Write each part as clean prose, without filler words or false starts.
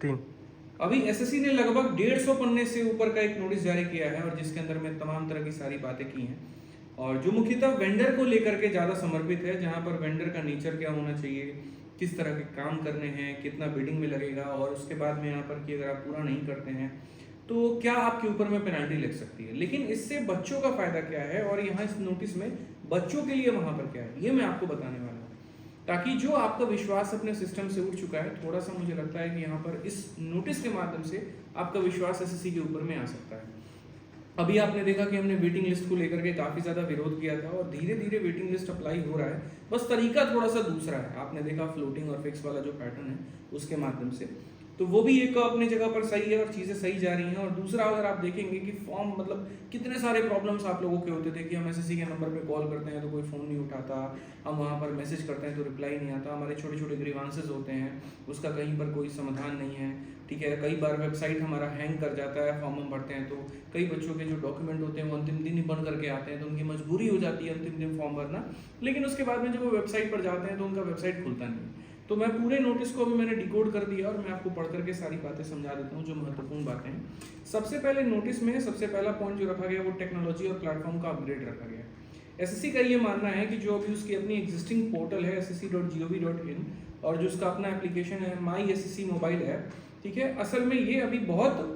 तीन। अभी एसएससी ने लगभग 150 पन्ने से ऊपर का एक नोटिस जारी किया है और जिसके अंदर में तमाम तरह की सारी बातें की हैं और जो मुख्यतः वेंडर को लेकर के ज़्यादा समर्पित है, जहां पर वेंडर का नेचर क्या होना चाहिए, किस तरह के काम करने हैं, कितना बिडिंग में लगेगा और उसके बाद में यहाँ पर कि अगर आप पूरा नहीं करते हैं तो क्या आपके ऊपर में पेनल्टी लग सकती है। लेकिन इससे बच्चों का फायदा क्या है और यहाँ इस नोटिस में बच्चों के लिए वहां पर क्या है, ये मैं आपको बताने वाला हूँ, ताकि जो आपका विश्वास अपने सिस्टम से उठ चुका है, थोड़ा सा मुझे लगता है कि यहाँ पर इस नोटिस के माध्यम से आपका विश्वास एसएससी के ऊपर में आ सकता है। अभी आपने देखा कि हमने वेटिंग लिस्ट को लेकर के काफ़ी ज़्यादा विरोध किया था और धीरे धीरे वेटिंग लिस्ट अप्लाई हो रहा है, बस तरीका थोड़ा सा दूसरा है। आपने देखा फ्लोटिंग और फिक्स वाला जो पैटर्न है उसके माध्यम से, तो वो भी एक अपनी जगह पर सही है और चीज़ें सही जा रही हैं। और दूसरा अगर आप देखेंगे कि फॉर्म मतलब कितने सारे प्रॉब्लम्स आप लोगों के होते थे कि हम एसएससी के नंबर पे कॉल करते हैं तो कोई फ़ोन नहीं उठाता, हम वहाँ पर मैसेज करते हैं तो रिप्लाई नहीं आता, हमारे छोटे छोटे ग्रीवांसेस होते हैं, उसका कहीं पर कोई समाधान नहीं है। ठीक है, कई बार वेबसाइट हमारा हैंग कर जाता है, फॉर्म हम भरते हैं तो कई बच्चों के जो डॉक्यूमेंट होते हैं वो अंतिम दिन ही बन करके आते हैं, तो उनकी मजबूरी हो जाती है अंतिम दिन फॉर्म भरना, लेकिन उसके बाद में जब वो वेबसाइट पर जाते हैं तो उनका वेबसाइट खुलता नहीं। तो मैं पूरे नोटिस को अभी मैंने डिकोड कर दिया और मैं आपको पढ़ करके सारी बातें समझा देता हूँ जो महत्वपूर्ण बातें हैं। सबसे पहले नोटिस में सबसे पहला पॉइंट जो रखा गया वो टेक्नोलॉजी और प्लेटफॉर्म का अपग्रेड रखा गया। एसएससी का ये मानना है कि जो अभी उसकी अपनी एग्जिस्टिंग पोर्टल है ssc.gov.in और जो उसका अपना एप्लीकेशन है माई एसएससी मोबाइल ऐप, ठीक है, असल में ये अभी बहुत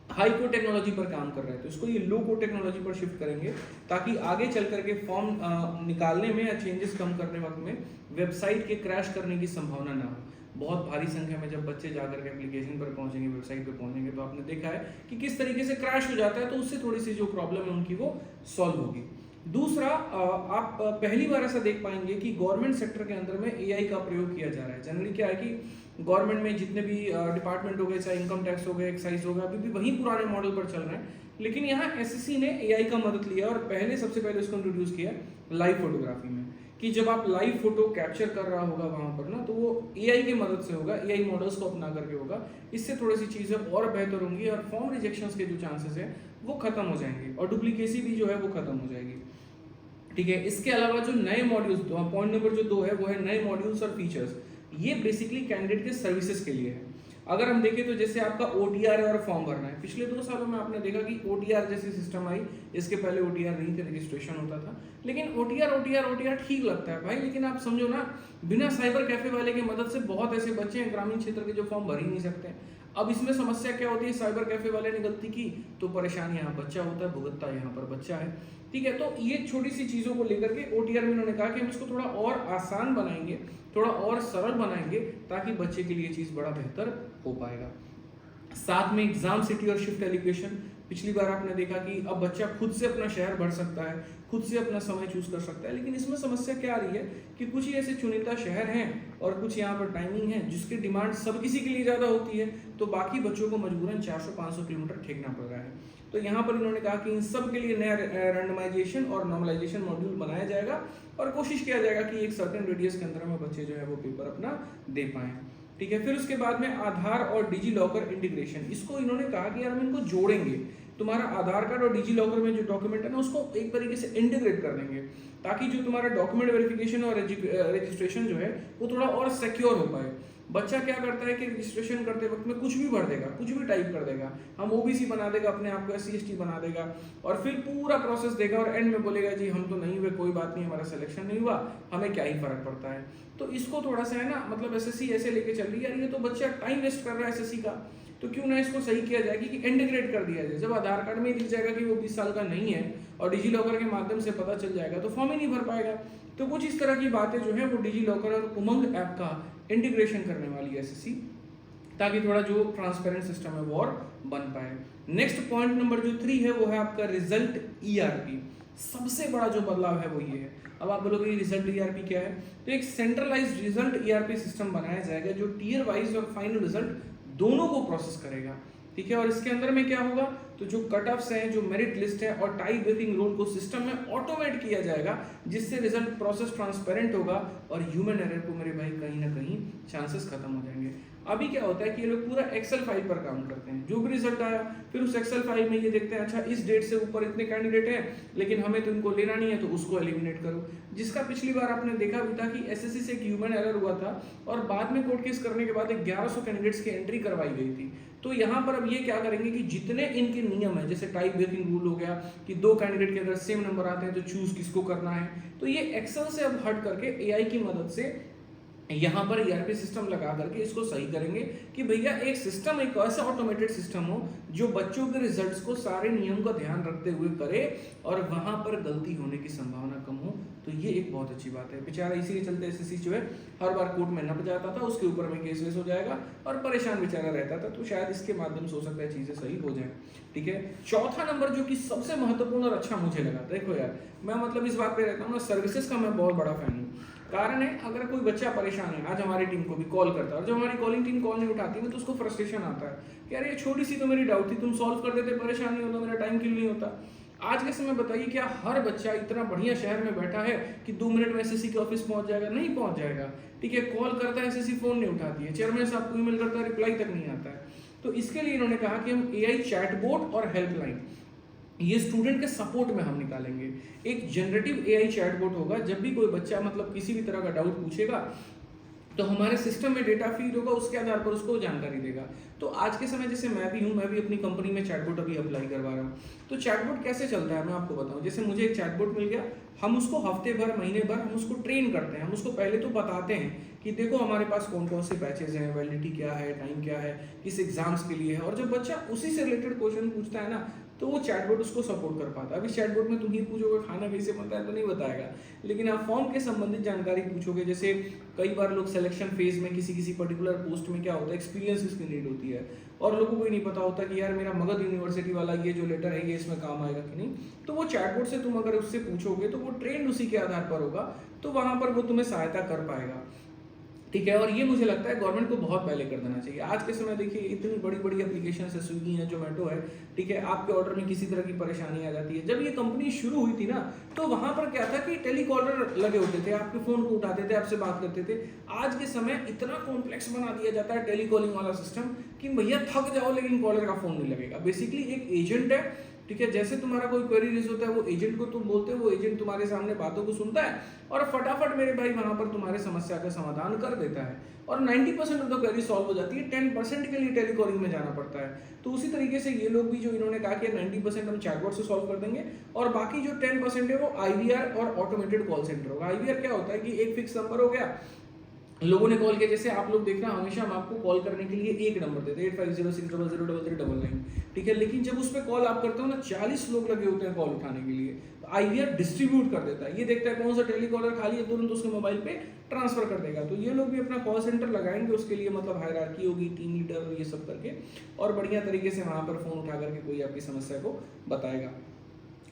हाई को टेक्नोलॉजी पर काम कर रहे हैं, तो इसको ये लो को टेक्नोलॉजी पर शिफ्ट करेंगे ताकि आगे चल करके फॉर्म निकालने में या चेंजेस कम करने वक्त में वेबसाइट के क्रैश करने की संभावना ना हो। बहुत भारी संख्या में जब बच्चे जाकर के एप्लीकेशन पर पहुंचेंगे, वेबसाइट पर पहुंचेंगे, तो आपने देखा है कि किस तरीके से क्रैश हो जाता है, तो उससे थोड़ी सी जो प्रॉब्लम है उनकी वो सॉल्व होगी। दूसरा, आप पहली बार ऐसा देख पाएंगे कि गवर्नमेंट सेक्टर के अंदर में एआई का प्रयोग किया जा रहा है। जनरली क्या है कि गवर्नमेंट में जितने भी डिपार्टमेंट हो गए, चाहे इनकम टैक्स हो गए, एक्साइज हो गया, अभी भी वही पुराने मॉडल पर चल रहे हैं, लेकिन यहाँ एसएससी ने एआई का मदद लिया और सबसे पहले उसको इंट्रोड्यूस किया लाइव फोटोग्राफी में, कि जब आप लाइव फोटो कैप्चर कर रहा होगा वहां पर ना, तो वो एआई की मदद से होगा, एआई मॉडल्स को अपना करके होगा। इससे थोड़ी सी चीज़ें और बेहतर होंगी और फॉर्म रिजेक्शंस के जो चांसेस है वो खत्म हो जाएंगे और डुप्लीकेसी भी जो है वो खत्म हो जाएगी। ठीक है, इसके अलावा जो नए मॉड्यूल्स, पॉइंट नंबर जो 2 है वो है नए मॉड्यूल्स और फीचर्स। ये बेसिकली कैंडिडेट के सर्विसेज के लिए है। अगर हम देखें तो जैसे आपका ओटीआर और फॉर्म भरना है, पिछले 2 सालों में आपने देखा कि ओटीआर जैसी सिस्टम आई, इसके पहले ओटीआर नहीं थे, रजिस्ट्रेशन होता था, लेकिन ओटीआर ठीक लगता है भाई, लेकिन आप समझो ना, बिना साइबर कैफे वाले की मदद से बहुत ऐसे बच्चे हैं ग्रामीण क्षेत्र के जो फॉर्म भर ही नहीं सकते। अब इसमें समस्या क्या होती है, साइबर कैफे वाले ने गलती की तो परेशानी यहाँ बच्चा होता है, भुगतता यहाँ पर बच्चा है। ठीक है, तो ये छोटी सी चीज़ों को लेकर के ओटीआर में उन्होंने कहा कि हम इसको थोड़ा और आसान बनाएंगे, थोड़ा और सरल बनाएंगे, ताकि बच्चे के लिए चीज़ बड़ा बेहतर हो पाएगा। साथ में एग्जाम सिटी और शिफ्ट एलोकेशन, पिछली बार आपने देखा कि अब बच्चा खुद से अपना शहर भर सकता है, खुद से अपना समय चूज कर सकता है, लेकिन इसमें समस्या क्या आ रही है कि कुछ ही ऐसे चुनिंदा शहर हैं और कुछ यहाँ पर टाइमिंग है जिसकी डिमांड सब किसी के लिए ज़्यादा होती है, तो बाकी बच्चों को मजबूरन 400-500 किलोमीटर ठेकना पड़ रहा है। तो यहाँ पर इन्होंने कहा कि इन सब के लिए नया रैंडमाइजेशन और नॉर्मलाइजेशन मॉड्यूल बनाया जाएगा और कोशिश किया जाएगा कि एक सर्टेन रेडियस के अंदर में बच्चे जो है वो पेपर अपना दे पाएँ। ठीक है, फिर उसके बाद में आधार और डिजी लॉकर इंटीग्रेशन, इसको इन्होंने कहा कि यार हम इनको जोड़ेंगे, तुम्हारा आधार कार्ड और डिजी लॉकर में जो डॉक्यूमेंट है ना उसको एक तरीके से इंटीग्रेट कर देंगे, ताकि जो तुम्हारा डॉक्यूमेंट वेरिफिकेशन और रजिस्ट्रेशन जो है वो थोड़ा और सिक्योर हो पाए। बच्चा क्या करता है कि रजिस्ट्रेशन करते वक्त में कुछ भी भर देगा, कुछ भी टाइप कर देगा, हम ओबीसी बना देगा, अपने आप को SC/ST बना देगा और फिर पूरा प्रोसेस देगा और एंड में बोलेगा जी हम तो नहीं हुए, कोई बात नहीं, हमारा सिलेक्शन नहीं हुआ, हमें क्या ही फर्क पड़ता है। तो इसको थोड़ा सा है ना, मतलब एसएससी ऐसे लेके चल रही है, यार ये तो बच्चा टाइम वेस्ट कर रहा है एसएससी का, तो क्यों ना इसको सही किया जाए कि इंटीग्रेट कर दिया जाए। जब आधार कार्ड में दिख जाएगा कि वो 20 साल का नहीं है और डिजी लॉकर के माध्यम से पता चल जाएगा तो फॉर्म ही नहीं भर पाएगा। तो कुछ इस तरह की बातें जो है वो डिजी लॉकर और उमंग ऐप का इंटीग्रेशन करने वाली है एसएससी, ताकि थोड़ा जो ट्रांसपेरेंट सिस्टम है वो और बन पाए। नेक्स्ट पॉइंट नंबर जो 3 है वो है आपका रिजल्ट ईआरपी। सबसे बड़ा जो बदलाव है वो ये है। अब आप बोलोगे रिजल्ट ईआरपी क्या है, तो एक सेंट्रलाइज्ड रिजल्ट ईआरपी सिस्टम बनाया जाएगा जो टीयर वाइज और फाइनल रिजल्ट दोनों को प्रोसेस करेगा। ठीक है। और इसके अंदर में क्या होगा, तो जो कट ऑफ्स हैं, जो मेरिट लिस्ट है और टाई ब्रेकिंग रूल को सिस्टम में ऑटोमेट किया जाएगा, जिससे रिजल्ट प्रोसेस ट्रांसपेरेंट होगा और ह्यूमन एरर को मेरे भाई कहीं ना कहीं चांसेस खत्म हो जाएंगे। अभी क्या होता है कि ये लोग पूरा एक्सेल फाइल पर काम करते हैं, जो भी रिजल्ट आया फिर उस एक्सेल फाइल में ये देखते हैं अच्छा इस डेट से ऊपर इतने कैंडिडेट हैं लेकिन हमें तो इनको लेना नहीं है तो उसको एलिमिनेट करो। जिसका पिछली बार आपने देखा भी था कि एसएससी से एक ह्यूमन एरर हुआ था और बाद में कोर्ट केस करने के बाद 1100 कैंडिडेट्स की एंट्री करवाई गई थी। तो यहाँ पर अब ये क्या करेंगे कि जितने इनके नियम है, जैसे टाई ब्रेकिंग रूल हो गया कि 2 कैंडिडेट के अगर सेम नंबर आते हैं तो चूज किसको करना है, तो ये एक्सेल से अब हट करके एआई की मदद से यहाँ पर ईआरपी सिस्टम लगा करके इसको सही करेंगे कि भैया एक सिस्टम, एक ऐसा ऑटोमेटेड सिस्टम हो जो बच्चों के रिजल्ट्स को सारे नियम का ध्यान रखते हुए करे और वहां पर गलती होने की संभावना कम हो। तो ये एक बहुत अच्छी बात है। बेचारा इसी के चलते एसएससी जो है हर बार कोर्ट में नप जाता था, उसके ऊपर में केस वेस हो जाएगा और परेशान बेचारा रहता था। तो शायद इसके माध्यम से हो सकता है चीजें सही हो जाए। ठीक है। चौथा नंबर जो कि सबसे महत्वपूर्ण और अच्छा मुझे लगा, देखो यार मैं मतलब इस बात पे रहता हूँ ना, सर्विसेज का मैं बहुत बड़ा फैन हूँ। कारण है अगर कोई बच्चा परेशान है, आज हमारी टीम को भी कॉल करता है और जब हमारी कॉलिंग टीम कॉल नहीं उठाती है तो उसको फ्रस्ट्रेशन आता है कि यार ये छोटी सी तो मेरी डाउट थी, तुम सॉल्व कर देते, परेशान नहीं होता, मेरा टाइम किल नहीं होता। आज के समय बताइए क्या हर बच्चा इतना बढ़िया शहर में बैठा है कि 2 मिनट में एसएससी के ऑफिस पहुंच जाएगा? नहीं पहुंच जाएगा। ठीक है। कॉल करता है एसएससी फोन नहीं उठाती है, चेयरमैन साहब को ईमेल करता है रिप्लाई तक नहीं आता है। तो इसके लिए इन्होंने कहा कि हम एआई चैटबॉट और हेल्पलाइन ये स्टूडेंट के सपोर्ट में हम निकालेंगे। एक जनरेटिव एआई चैटबॉट होगा, जब भी कोई बच्चा मतलब किसी भी तरह का डाउट पूछेगा तो हमारे सिस्टम में डेटा फीड होगा, उसके आधार पर उसको जानकारी देगा। तो आज के समय जैसे मैं भी हूँ, मैं भी अपनी कंपनी में चैटबॉट अभी अप्लाई करवा रहा हूँ। तो चैटबॉट कैसे चलता है मैं आपको बताऊँ। जैसे मुझे एक चैटबॉट मिल गया, हम उसको हफ्ते भर महीने भर हम उसको ट्रेन करते हैं। हम उसको पहले तो बताते हैं कि देखो हमारे पास कौन कौन से बैचेज हैं, वैलिडिटी क्या है, टाइम क्या है, किस एग्जाम्स के लिए है। और जब बच्चा उसी से रिलेटेड क्वेश्चन पूछता है ना तो वो चैटबॉट उसको सपोर्ट कर पाता है। अभी चैटबॉट में तुम ही पूछोगे खाना कैसे बनता है तो नहीं बताएगा, लेकिन आप फॉर्म के संबंधित जानकारी पूछोगे। जैसे कई बार लोग सिलेक्शन फेज में किसी पर्टिकुलर पोस्ट में क्या होता है, एक्सपीरियंस किसकी नीड होती है और लोगों को ही नहीं पता होता कि यार मेरा मगध यूनिवर्सिटी वाला ये जो लेटर है ये इसमें काम आएगा कि नहीं। तो वो चैटबॉट से तुम अगर उससे पूछोगे तो वो ट्रेंड उसी के आधार पर होगा, तो वहां पर वो तुम्हें सहायता कर पाएगा। ठीक है। और ये मुझे लगता है गवर्नमेंट को बहुत पहले कर देना चाहिए। आज के समय देखिए इतनी बड़ी बड़ी एप्लीकेशन है, स्विगी है, जोमेटो है। ठीक है। आपके ऑर्डर में किसी तरह की परेशानी आ जाती है। जब ये कंपनी शुरू हुई थी ना तो वहां पर क्या था कि टेलीकॉलर लगे होते थे, आपके फोन को उठाते थे, आपसे बात करते थे। आज के समय इतना कॉम्प्लेक्स बना दिया जाता है टेलीकॉलिंग वाला सिस्टम कि भैया थक जाओ लेकिन कॉलर का फोन नहीं लगेगा। बेसिकली एक एजेंट है। ठीक है। जैसे तुम्हारा कोई क्वेरी रेज होता है वो एजेंट को तुम बोलते हो, वो एजेंट तुम्हारे सामने बातों को सुनता है और फटाफट मेरे भाई वहां पर तुम्हारे समस्या का समाधान कर देता है और 90% ऑफ द क्वेरी सॉल्व हो जाती है। 10% के लिए टेलीकॉलिंग में जाना पड़ता है। तो उसी तरीके से ये लोग भी जो इन्होंने कहा कि 90% हम चैटबॉट से सॉल्व कर देंगे और बाकी जो 10% है वो आईवीआर और ऑटोमेटेड कॉल सेंटर होगा। आईवीआर क्या होता है कि एक फिक्स नंबर हो गया, लोगों ने कॉल किया, जैसे आप लोग देखना हमेशा हम आपको कॉल करने के लिए एक नंबर देते हैं 8506000399। ठीक है। लेकिन जब उस पर कॉल आप करते हो ना 40 लोग लगे होते हैं कॉल उठाने के लिए, तो आईवीआर डिस्ट्रीब्यूट कर देता है। ये देखता है कौन सा टेलीकॉलर खाली है, तुरंत उसके मोबाइल पे ट्रांसफर कर देगा। तो ये लोग भी अपना कॉल सेंटर लगाएंगे, उसके लिए मतलब हायरार्की होगी, टीम लीडर और ये सब करके, और बढ़िया तरीके से वहां पर फोन उठा करके कोई आपकी समस्या को बताएगा।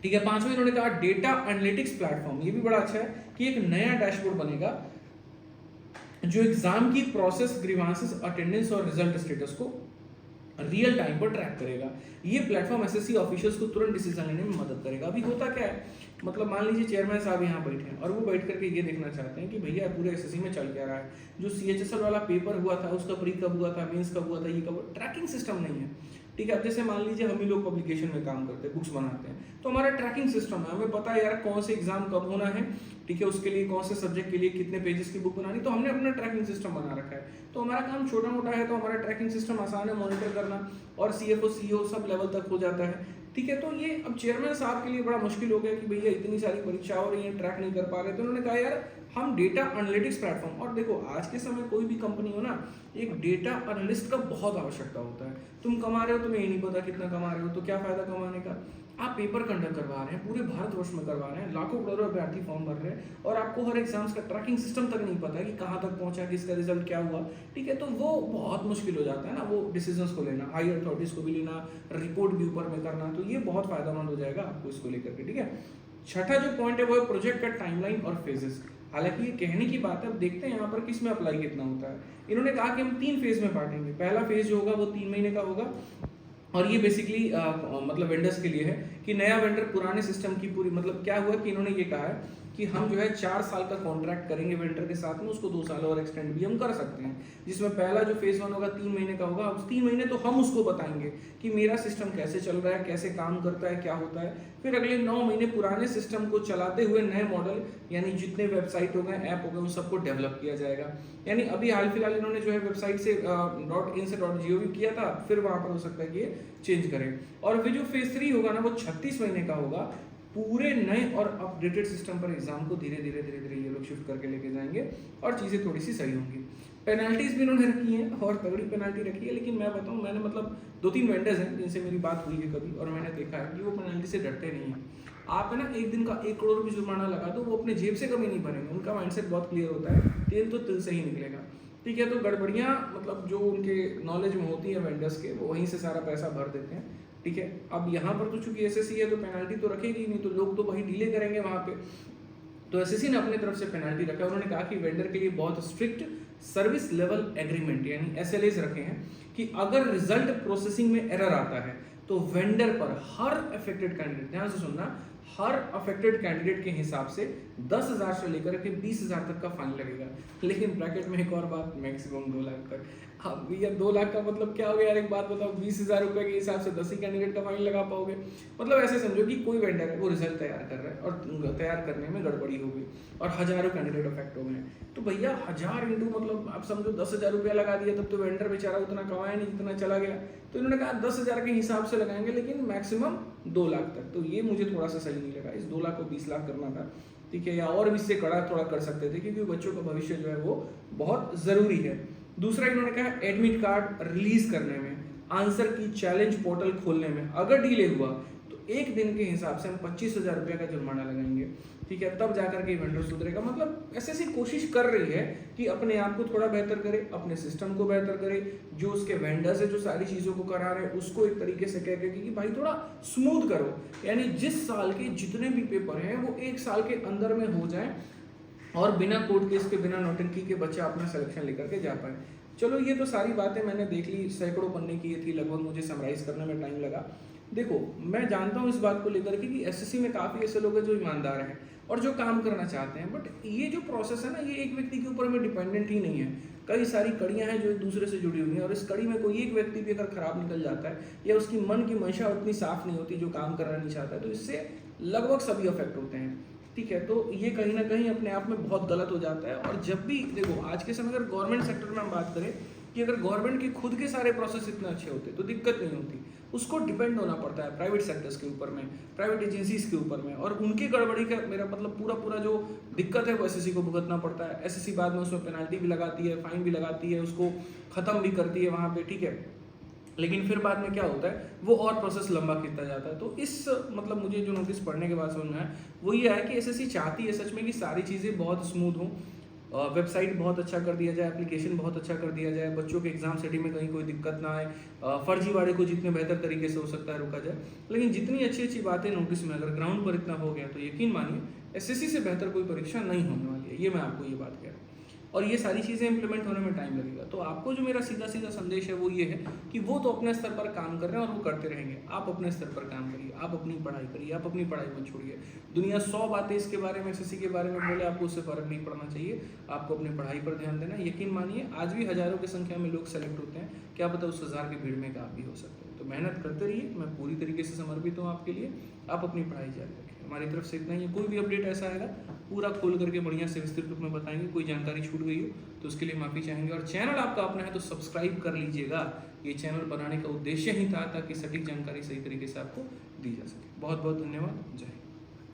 ठीक है। 5वां इन्होंने कहा डेटा एनालिटिक्स प्लेटफॉर्म। ये भी बड़ा अच्छा है कि एक नया डैशबोर्ड बनेगा जो एग्जाम की प्रोसेस, ग्रीवांसेस, अटेंडेंस और रिजल्ट स्टेटस को रियल टाइम पर ट्रैक करेगा। ये प्लेटफॉर्म एसएससी ऑफिशियल्स को तुरंत डिसीजन लेने में मदद करेगा। अभी होता क्या है, मतलब मान लीजिए चेयरमैन साहब यहाँ बैठे हैं और वो बैठ करके ये देखना चाहते हैं कि भैया पूरे एसएससी में चल क्या रहा है, जो सीएचएसएल वाला पेपर हुआ था उसका प्री कब हुआ था, मेंस कब हुआ था, ये कब, ट्रैकिंग सिस्टम नहीं है। ठीक है। अब जैसे मान लीजिए हम ही लोग पब्लिकेशन में काम करते हैं, बुक्स बनाते हैं, तो हमारा ट्रैकिंग सिस्टम है, हमें पता है यार कौन से एग्जाम कब होना है। ठीक है। उसके लिए कौन से सब्जेक्ट के लिए कितने पेजेस की बुक बनानी, तो हमने अपना ट्रैकिंग सिस्टम बना रखा है। तो हमारा काम छोटा मोटा है तो हमारा ट्रैकिंग सिस्टम आसान है मॉनिटर करना, और सीएफओ सीईओ सब लेवल तक हो जाता है। ठीक है। तो ये अब चेयरमैन साहब के लिए बड़ा मुश्किल हो गया कि भैया इतनी सारी परीक्षा हो रही है, ट्रैक नहीं कर पा रहे। तो उन्होंने कहा यार हम डेटा एनालिटिक्स प्लेटफॉर्म, और देखो आज के समय कोई भी कंपनी हो ना, एक डेटा एनालिस्ट का बहुत आवश्यकता होता है। तुम कमा रहे हो, तुम्हें ये नहीं पता कितना कमा रहे हो, तो क्या फायदा कमाने का। आप पेपर कंडक्ट करवा रहे हैं, पूरे भारतवर्ष में करवा रहे हैं, लाखों करोड़ों अभ्यर्थी फॉर्म भर रहे हैं और आपको हर एग्जाम्स का ट्रैकिंग सिस्टम तक नहीं पता कि कहाँ तक पहुंचा, किसका रिजल्ट क्या हुआ। ठीक है। तो वो बहुत मुश्किल हो जाता है ना वो डिसीजंस को लेना, हाई अथॉरिटीज को भी लेना, रिपोर्ट भी ऊपर में करना। तो ये बहुत फायदेमंद हो जाएगा आपको इसको लेकर के। ठीक है। छठा जो पॉइंट है वो है प्रोजेक्ट का टाइमलाइन और फेजेस। हालांकि ये कहने की बात है, अब देखते हैं यहाँ पर किस में अप्लाई कितना होता है। इन्होंने कहा कि हम 3 फेज में बांटेंगे। पहला फेज जो होगा वो 3 महीने का होगा, और ये बेसिकली मतलब वेंडर्स के लिए है कि नया वेंडर पुराने सिस्टम की पूरी, मतलब क्या हुआ कि इन्होंने ये कहा है कि हम जो है 4 साल का कॉन्ट्रैक्ट करेंगे वेंडर के साथ में, उसको 2 साल और एक्सटेंड भी हम कर सकते हैं, जिसमें पहला जो फेज 1 होगा 3 महीने का होगा। उस 3 महीने तो हम उसको बताएंगे कि मेरा सिस्टम कैसे चल रहा है, कैसे काम करता है, क्या होता है। फिर अगले 9 महीने पुराने सिस्टम को चलाते हुए नए मॉडल यानी जितने वेबसाइट हो गए, ऐप हो गए, उन सबको डेवलप किया जाएगा। यानी अभी हाल फिलहाल इन्होंने जो है वेबसाइट से .in से .gov किया था, फिर वहां पर हो सकता है कि ये चेंज करें। और फिर जो फेज 3 होगा ना, वो 36 महीने का होगा। पूरे नए और अपडेटेड सिस्टम पर एग्जाम को धीरे धीरे ये लोग शिफ्ट करके लेके जाएंगे और चीज़ें थोड़ी सी सही होंगी। पेनल्टीज भी इन्होंने रखी हैं और तगड़ी पेनल्टी रखी है, लेकिन मैं बताऊं, मैंने मतलब 2-3 वेंडर्स हैं जिनसे मेरी बात हुई है कभी, और मैंने देखा है कि वो पेनल्टी से डरते नहीं हैं। आप है ना, एक दिन का 1 करोड़ रुपये जुर्माना लगा दो, वो अपने जेब से कभी नहीं भरेंगे। उनका माइंडसेट बहुत क्लियर होता है, तेल तो तिल से ही निकलेगा। ठीक है, तो गड़बड़ियाँ मतलब जो उनके नॉलेज में होती है वेंडर्स के, वो वहीं से सारा पैसा भर देते हैं। ठीक है, अब यहाँ पर तो चूंकि एसएससी है तो पेनल्टी तो रखेगी नहीं, तो लोग तो वही डीले करेंगे वहाँ पे। तो एसएससी ने अपनी तरफ से पेनल्टी रखा। उन्होंने कहा कि वेंडर के लिए बहुत स्ट्रिक्ट सर्विस लेवल एग्रीमेंट यानी एसएलएस रखे हैं कि अगर रिजल्ट प्रोसेसिंग में एरर आता है तो वेंडर पर हर अफेक्टेड कैंडिडेट, ध्यान से सुनना, हर अफेक्टेड कैंडिडेट के हिसाब से 10,000 से लेकर के 20,000 तक का फाइन लगेगा। लेकिन ब्रैकेट में एक और बात, मैक्सिमम 2 लाख तक। अब भैया 2 लाख का मतलब क्या हो गया यार, एक बात बताओ, 20,000 रुपए के हिसाब से 10 ही कैंडिडेट का फाइन लगा पाओगे? मतलब ऐसे समझो कि कोई वेंडर है, वो रिजल्ट तैयार कर रहा है और तैयार करने में गड़बड़ी हो गई और हजारों कैंडिडेट अफेक्ट हो गए, तो भैया 1000 इंटू मतलब आप समझो 10,000 रुपया लगा दिया, तब तो वेंडर बेचारा उतना कमाया नहीं जितना चला गया। तो इन्होंने कहा 10,000 के हिसाब से लगाएंगे, लेकिन मैक्सिमम 2 लाख तक। तो ये मुझे थोड़ा सा सही नहीं लगा, इस 2 लाख को 20 लाख करना था। ठीक है, या और भी इससे कड़ा थोड़ा कर सकते थे, क्योंकि बच्चों का भविष्य जो है वो बहुत जरूरी है। दूसरा इन्होंने कहा एडमिट कार्ड रिलीज करने में, आंसर की चैलेंज पोर्टल खोलने में अगर डिले हुआ तो 1 दिन के हिसाब से हम 25,000 रुपये का जुर्माना लगाएंगे। ठीक है, तब जाकर के वेंडर सुधरेगा। मतलब ऐसी कोशिश कर रही है कि अपने आप को थोड़ा बेहतर करे, अपने सिस्टम को बेहतर करे, जो उसके वेंडर्स है जो सारी चीज़ों को करा रहे हैं उसको एक तरीके से कह के कि भाई थोड़ा स्मूथ करो, यानी जिस साल के जितने भी पेपर हैं वो 1 साल के अंदर में हो जाए और बिना कोर्ट केस के, बिना नौटंकी के बच्चा अपना सिलेक्शन लेकर के जा पाए। चलो, ये तो सारी बातें मैंने देख ली, सैकड़ों पन्ने की ये थी, लगभग मुझे समराइज करने में टाइम लगा। देखो, मैं जानता हूँ इस बात को लेकर के कि एसएससी में काफ़ी ऐसे लोग हैं जो ईमानदार हैं और जो काम करना चाहते हैं, बट ये जो प्रोसेस है ना, ये एक व्यक्ति के ऊपर में डिपेंडेंट ही नहीं है। कई सारी कड़ियाँ हैं जो एक दूसरे से जुड़ी हुई हैं, और इस कड़ी में कोई एक व्यक्ति भी अगर खराब निकल जाता है या उसकी मन की मंशा उतनी साफ नहीं होती, जो काम करना नहीं चाहता है, तो इससे लगभग सभी अफेक्ट होते हैं। ठीक है, तो ये कहीं ना कहीं अपने आप में बहुत गलत हो जाता है। और जब भी देखो, आज के समय अगर गवर्नमेंट सेक्टर में हम बात करें कि अगर गवर्नमेंट के खुद के सारे प्रोसेस इतने अच्छे होते तो दिक्कत नहीं होती, उसको डिपेंड होना पड़ता है प्राइवेट सेक्टर्स के ऊपर में, प्राइवेट एजेंसीज के ऊपर में, और उनकी गड़बड़ी का मेरा मतलब पूरा जो दिक्कत है वो एसएससी को भुगतना पड़ता है। एसएससी बाद में उसमें पेनल्टी भी लगाती है, फाइन भी लगाती है, उसको ख़त्म भी करती है वहाँ पे। ठीक है, लेकिन फिर बाद में क्या होता है, वो और प्रोसेस लंबा खींचता जाता है। तो इस मतलब मुझे जो नोटिस पढ़ने के बाद समझ में आया वो ये है कि एसएससी चाहती है सच में कि सारी चीज़ें बहुत स्मूथ हों, वेबसाइट बहुत अच्छा कर दिया जाए, एप्लीकेशन बहुत अच्छा कर दिया जाए, बच्चों के एग्जाम सेटिंग में कहीं कोई दिक्कत ना आए, फर्जीवाड़े को जितने बेहतर तरीके से हो सकता है रोका जाए। लेकिन जितनी अच्छी अच्छी बातें नोटिस में अगर ग्राउंड पर इतना हो गया तो यकीन मानिए एसएससी से बेहतर कोई परीक्षा नहीं होने वाली है, ये मैं आपको ये बात कह रहा हूँ। और ये सारी चीज़ें इंप्लीमेंट होने में टाइम लगेगा। तो आपको जो मेरा सीधा सीधा संदेश है वो ये है कि वो तो अपने स्तर पर काम कर रहे हैं और वो करते रहेंगे, आप अपने स्तर पर काम करिए, आप अपनी पढ़ाई करिए, आप अपनी पढ़ाई मत छोड़िए। दुनिया 100 बातें इसके बारे में, एसएससी के बारे में बोले, आपको उससे फ़र्क नहीं पड़ना चाहिए, आपको अपनी पढ़ाई पर ध्यान देना। यकीन मानिए आज भी हज़ारों की संख्या में लोग सेलेक्ट होते हैं, क्या पता उस 1000 की भीड़ में आप भी हो सकते हैं। तो मेहनत करते रहिए, मैं पूरी तरीके से समर्पित हूँ आपके लिए, आप अपनी पढ़ाई जारी रखें। हमारी तरफ से इतना ही है, कोई भी अपडेट ऐसा आएगा पूरा खोल करके बढ़िया से विस्तृत रूप में बताएंगे। कोई जानकारी छूट गई हो तो उसके लिए माफ़ी चाहेंगे। और चैनल आपका अपना है तो सब्सक्राइब कर लीजिएगा। ये चैनल बनाने का उद्देश्य ही था ताकि सटीक जानकारी सही तरीके से आपको दी जा सके। बहुत बहुत धन्यवाद। जय हिंद।